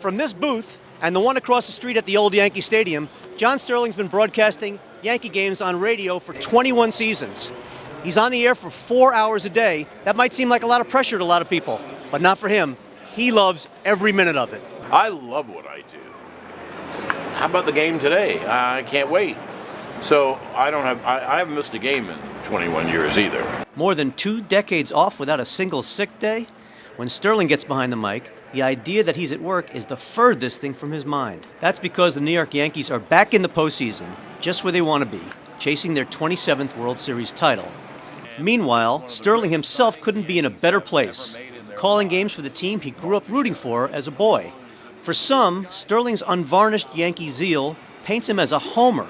From this booth and the one across the street at the old Yankee Stadium, John Sterling's been broadcasting Yankee games on radio for 21 seasons. He's on the air for 4 hours a day. That might seem like a lot of pressure to a lot of people, but not for him. He loves every minute of it. I love what I do. How about the game today? I can't wait. So I haven't missed a game in 21 years either. More than 2 decades off without a single sick day? When Sterling gets behind the mic, the idea that he's at work is the furthest thing from his mind. That's because the New York Yankees are back in the postseason, just where they want to be, chasing their 27th World Series title. Meanwhile, Sterling himself couldn't be in a better place, calling games for the team he grew up rooting for as a boy. For some, Sterling's unvarnished Yankee zeal paints him as a homer,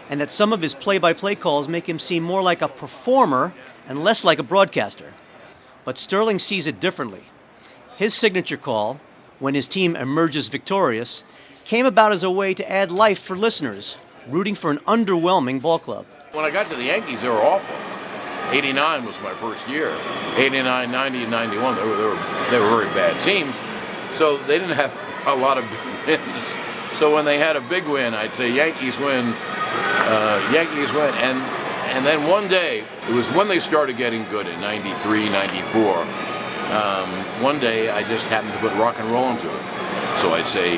and that some of his play-by-play calls make him seem more like a performer and less like a broadcaster. But Sterling sees it differently. His signature call, when his team emerges victorious, came about as a way to add life for listeners, rooting for an underwhelming ball club. When I got to the Yankees, they were awful. 89 was my first year. 89, 90, and 91, they were very bad teams. So they didn't have a lot of big wins. So when they had a big win, I'd say Yankees win, Yankees win. And then one day, it was when they started getting good in 93, 94. One day I just happened to put rock and roll into it. So I'd say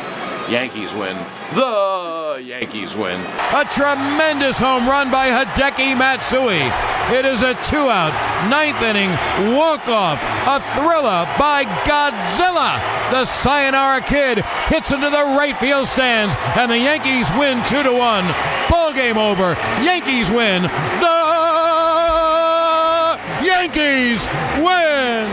Yankees win, the Yankees win. A tremendous home run by Hideki Matsui. It is a 2-out, 9th inning walk-off. A thriller by Godzilla. The Sayonara Kid hits into the right field stands, and the Yankees win 2-1. Ball game over. Yankees win. The Yankees win.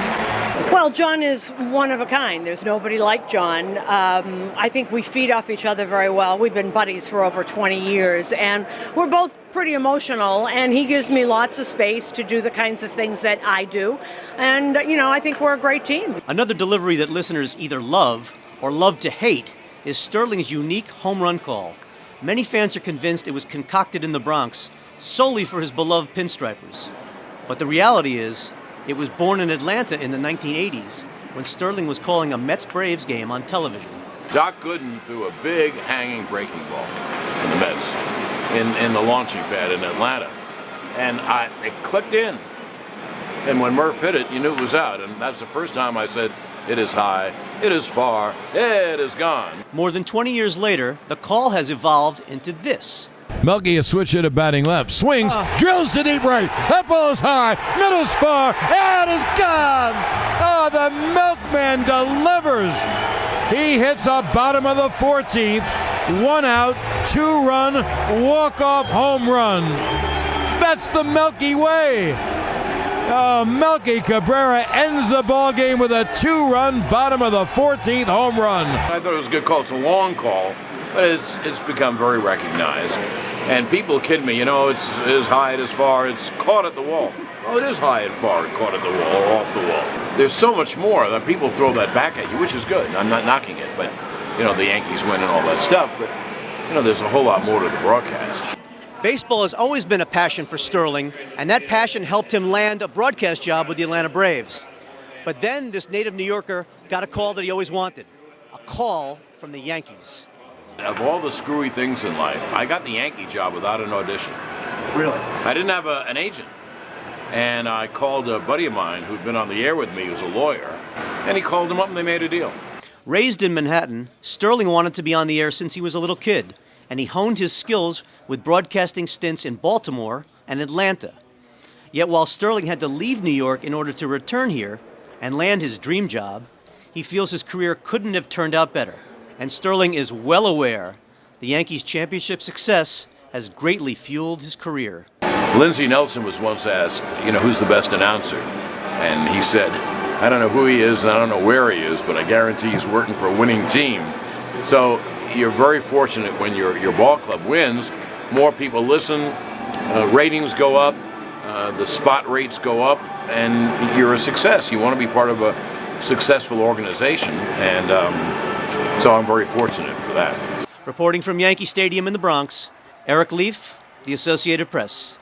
Well, John is one of a kind. There's nobody like John. I think we feed off each other very well. We've been buddies for over 20 years, and we're both pretty emotional, and he gives me lots of space to do the kinds of things that I do. And, I think we're a great team. Another delivery that listeners either love or love to hate is Sterling's unique home run call. Many fans are convinced it was concocted in the Bronx solely for his beloved pinstripers. But the reality is, it was born in Atlanta in the 1980s when Sterling was calling a Mets-Braves game on television. Doc Gooden threw a big hanging breaking ball for the Mets in the launching pad in Atlanta. And it clicked in. And when Murph hit it, you knew it was out. And that's the first time I said, it is high, it is far, it is gone. More than 20 years later, the call has evolved into this. Melky a switch hit batting left. Swings, drills to deep right. That ball is high, middle's far, and it's gone. Oh, the Milkman delivers. He hits a bottom of the 14th. 1 out, 2-run, walk-off home run. That's the Melky way. Oh, Melky Cabrera ends the ball game with a 2-run bottom of the 14th home run. I thought it was a good call. It's a long call, but it's become very recognized. And people kid me, it's as high, it is far, it's caught at the wall. Well, it is high and far, caught at the wall or off the wall. There's so much more that people throw that back at you, which is good. I'm not knocking it, but, the Yankees win and all that stuff. But, there's a whole lot more to the broadcast. Baseball has always been a passion for Sterling, and that passion helped him land a broadcast job with the Atlanta Braves. But then this native New Yorker got a call that he always wanted, a call from the Yankees. Of all the screwy things in life, I got the Yankee job without an audition. Really? I didn't have an agent. And I called a buddy of mine who'd been on the air with me, who's a lawyer, and he called him up and they made a deal. Raised in Manhattan, Sterling wanted to be on the air since he was a little kid, and he honed his skills with broadcasting stints in Baltimore and Atlanta. Yet while Sterling had to leave New York in order to return here and land his dream job, he feels his career couldn't have turned out better. And Sterling is well aware the Yankees' championship success has greatly fueled his career. Lindsey Nelson was once asked, who's the best announcer? And he said, I don't know who he is, and I don't know where he is, but I guarantee he's working for a winning team. So you're very fortunate when your ball club wins. More people listen, ratings go up, the spot rates go up, and you're a success. You want to be part of a successful organization, and so I'm very fortunate for that. Reporting from Yankee Stadium in the Bronx, Eric Leaf, The Associated Press.